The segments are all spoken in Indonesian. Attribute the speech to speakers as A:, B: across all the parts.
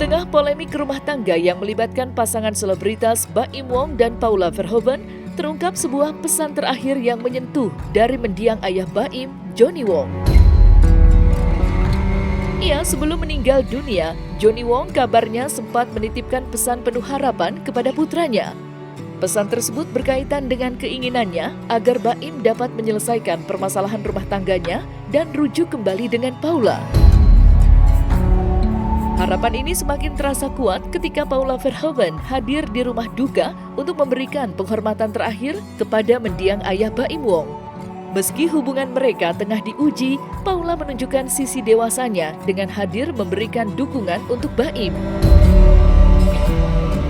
A: tengah polemik rumah tangga yang melibatkan pasangan selebritas Baim Wong dan Paula Verhoeven, terungkap sebuah pesan terakhir yang menyentuh dari mendiang ayah Baim, Johnny Wong. Sebelum meninggal dunia, Johnny Wong kabarnya sempat menitipkan pesan penuh harapan kepada putranya. Pesan tersebut berkaitan dengan keinginannya agar Baim dapat menyelesaikan permasalahan rumah tangganya dan rujuk kembali dengan Paula. Harapan ini semakin terasa kuat ketika Paula Verhoeven hadir di rumah duka untuk memberikan penghormatan terakhir kepada mendiang ayah Baim Wong. Meski hubungan mereka tengah diuji, Paula menunjukkan sisi dewasanya dengan hadir memberikan dukungan untuk Baim.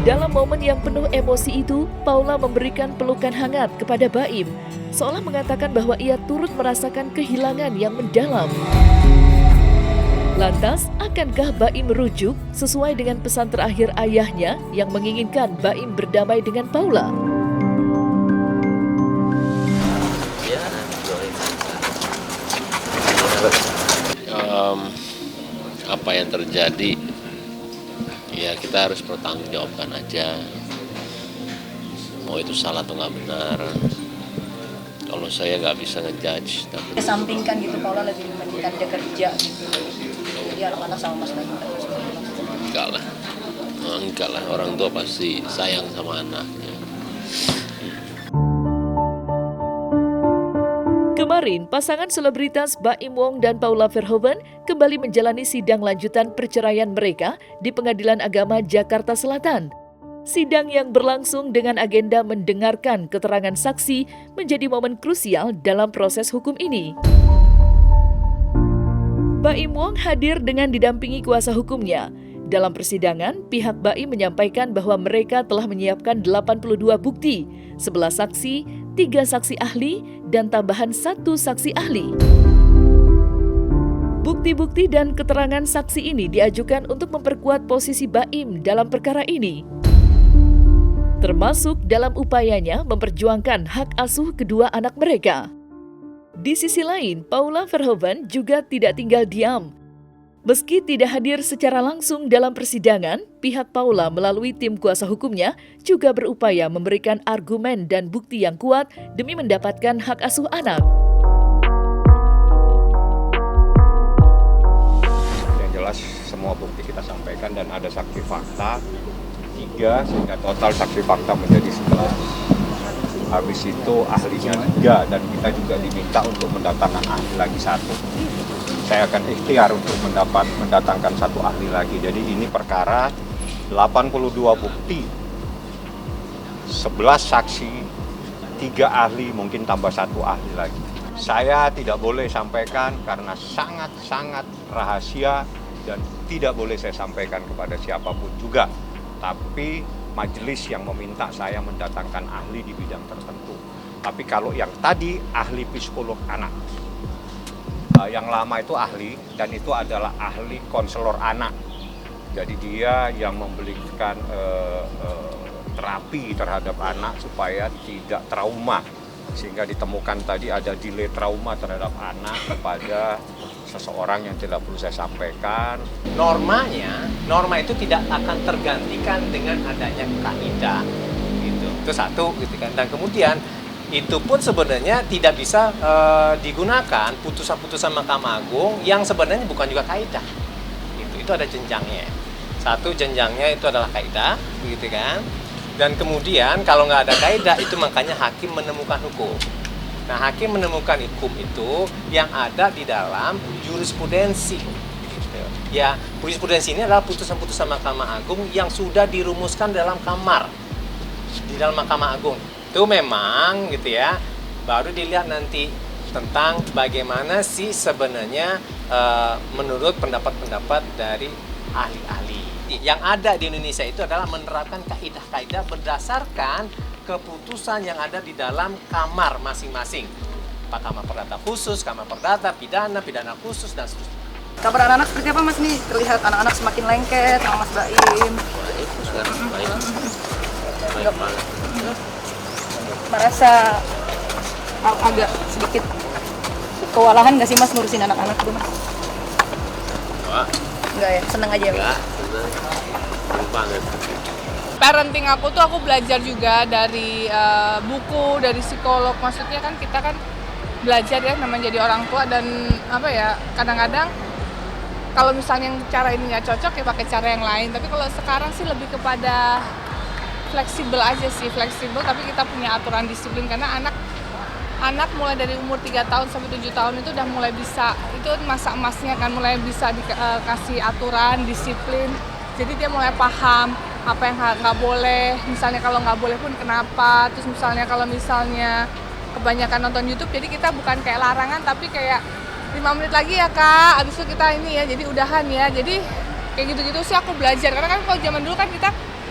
A: Dalam momen yang penuh emosi itu, Paula memberikan pelukan hangat kepada Baim, seolah mengatakan bahwa ia turut merasakan kehilangan yang mendalam. Lantas, akankah Baim merujuk sesuai dengan pesan terakhir ayahnya yang menginginkan Baim berdamai dengan Paula?
B: Apa yang terjadi, ya kita harus bertanggungjawabkan aja. Mau itu salah atau nggak benar, kalau saya nggak bisa ngejudge.
C: Kesampingkan gitu, Paula lebih mementingkan dia kerja gitu. Jadi anak-anak sama Mas Baim.
B: Enggak lah, orang tua pasti sayang sama anaknya.
A: Kemarin, pasangan selebritas Baim Wong dan Paula Verhoeven kembali menjalani sidang lanjutan perceraian mereka di Pengadilan Agama Jakarta Selatan. Sidang yang berlangsung dengan agenda mendengarkan keterangan saksi menjadi momen krusial dalam proses hukum ini. Baim Wong hadir dengan didampingi kuasa hukumnya. Dalam persidangan, pihak Baim menyampaikan bahwa mereka telah menyiapkan 82 bukti, 11 saksi, 3 saksi ahli, dan tambahan 1 saksi ahli. Bukti-bukti dan keterangan saksi ini diajukan untuk memperkuat posisi Baim dalam perkara ini, termasuk dalam upayanya memperjuangkan hak asuh kedua anak mereka. Di sisi lain, Paula Verhoeven juga tidak tinggal diam. Meski tidak hadir secara langsung dalam persidangan, pihak Paula melalui tim kuasa hukumnya juga berupaya memberikan argumen dan bukti yang kuat demi mendapatkan hak asuh anak.
D: Yang jelas semua bukti kita sampaikan dan ada saksi fakta 3 sehingga total saksi fakta menjadi 11. Habis itu ahlinya 3 dan kita juga diminta untuk mendatangkan ahli lagi 1. Saya akan ikhtiar untuk mendatangkan 1 ahli lagi. Jadi ini perkara 82 bukti, 11 saksi, 3 ahli, mungkin tambah 1 ahli lagi. Saya tidak boleh sampaikan karena sangat-sangat rahasia dan tidak boleh saya sampaikan kepada siapapun juga. Tapi majelis yang meminta saya mendatangkan ahli di bidang tertentu. Tapi kalau yang tadi ahli psikolog anak, yang lama itu ahli dan itu adalah ahli konselor anak. Jadi dia yang memberikan terapi terhadap anak supaya tidak trauma, sehingga ditemukan tadi ada delay trauma terhadap anak kepada seseorang yang tidak perlu saya sampaikan.
E: Norma itu tidak akan tergantikan dengan adanya kaidah gitu. Itu satu gitu kan. Dan kemudian itu pun sebenarnya tidak bisa digunakan putusan-putusan Mahkamah Agung yang sebenarnya bukan juga kaidah. Itu ada jenjangnya. Satu jenjangnya itu adalah kaidah, gitu kan. Dan kemudian kalau nggak ada kaidah itu makanya hakim menemukan hukum. Nah, hakim menemukan hukum itu yang ada di dalam jurisprudensi. Gitu. Ya, jurisprudensi ini adalah putusan-putusan Mahkamah Agung yang sudah dirumuskan dalam kamar di dalam Mahkamah Agung. Itu memang gitu ya, baru dilihat nanti tentang bagaimana sih sebenarnya menurut pendapat-pendapat dari ahli-ahli. Yang ada di Indonesia itu adalah menerapkan kaidah-kaidah berdasarkan keputusan yang ada di dalam kamar masing-masing. Kamar perdata khusus, kamar perdata, pidana khusus, dan seterusnya.
C: Kabar anak-anak seperti apa Mas nih? Terlihat anak-anak semakin lengket sama Mas Baim. Merasa agak sedikit kewalahan nggak sih Mas ngurusin anak-anak tuh Mas?
B: Wah.
C: Enggak ya, seneng aja ya.
B: Enggak. banget.
F: Parenting aku tuh aku belajar juga dari buku, dari psikolog. Maksudnya kan kita kan belajar ya namanya jadi orang tua, dan apa ya, kadang-kadang kalau misalnya yang cara ini nggak cocok ya pakai cara yang lain. Tapi kalau sekarang sih lebih kepada fleksibel aja sih, fleksibel tapi kita punya aturan disiplin, karena anak mulai dari umur 3 tahun sampai 7 tahun itu udah mulai bisa, itu masa emasnya kan, mulai bisa dikasih aturan, disiplin. Jadi dia mulai paham apa yang nggak boleh, misalnya kalau nggak boleh pun kenapa, terus misalnya kalau misalnya kebanyakan nonton YouTube, jadi kita bukan kayak larangan tapi kayak 5 menit lagi ya kak, abis itu kita ini ya, jadi udahan ya, jadi kayak gitu-gitu sih aku belajar, karena kan kalau zaman dulu kan kita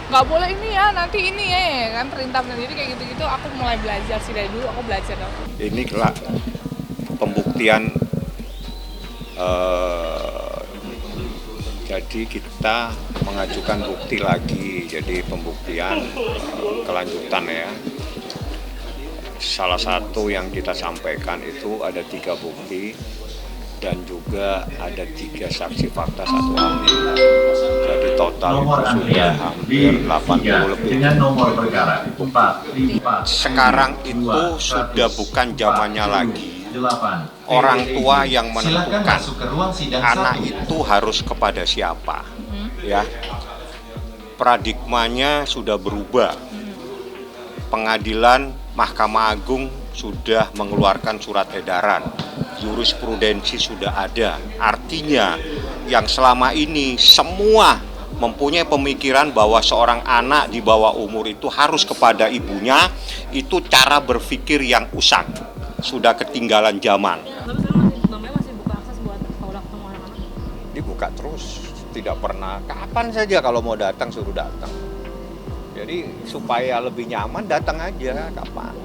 F: nggak boleh ini ya, nanti ini ya kan perintah, jadi kayak gitu-gitu aku mulai belajar sih, dari dulu aku belajar dong.
D: Ini kelak pembuktian, jadi kita mengajukan bukti lagi, jadi pembuktian kelanjutan ya. Salah satu yang kita sampaikan itu ada 3 bukti dan juga ada 3 saksi fakta, 1 ahli. Jadi total itu sudah hampir 80 lebih.
G: Nomor perkara 454.
D: Sekarang itu sudah bukan zamannya lagi orang tua yang menentukan anak itu harus kepada siapa, ya. Paradigmanya sudah berubah. Pengadilan Mahkamah Agung sudah mengeluarkan surat edaran, jurisprudensi sudah ada. Artinya yang selama ini semua mempunyai pemikiran bahwa seorang anak di bawah umur itu harus kepada ibunya, itu cara berpikir yang usang, sudah ketinggalan zaman.
H: Tapi sekarang namanya masih buka akses buat Paula ketemu anak-anak?
D: Dibuka terus, tidak pernah, kapan saja kalau mau datang suruh datang. Jadi supaya lebih nyaman datang aja kapan.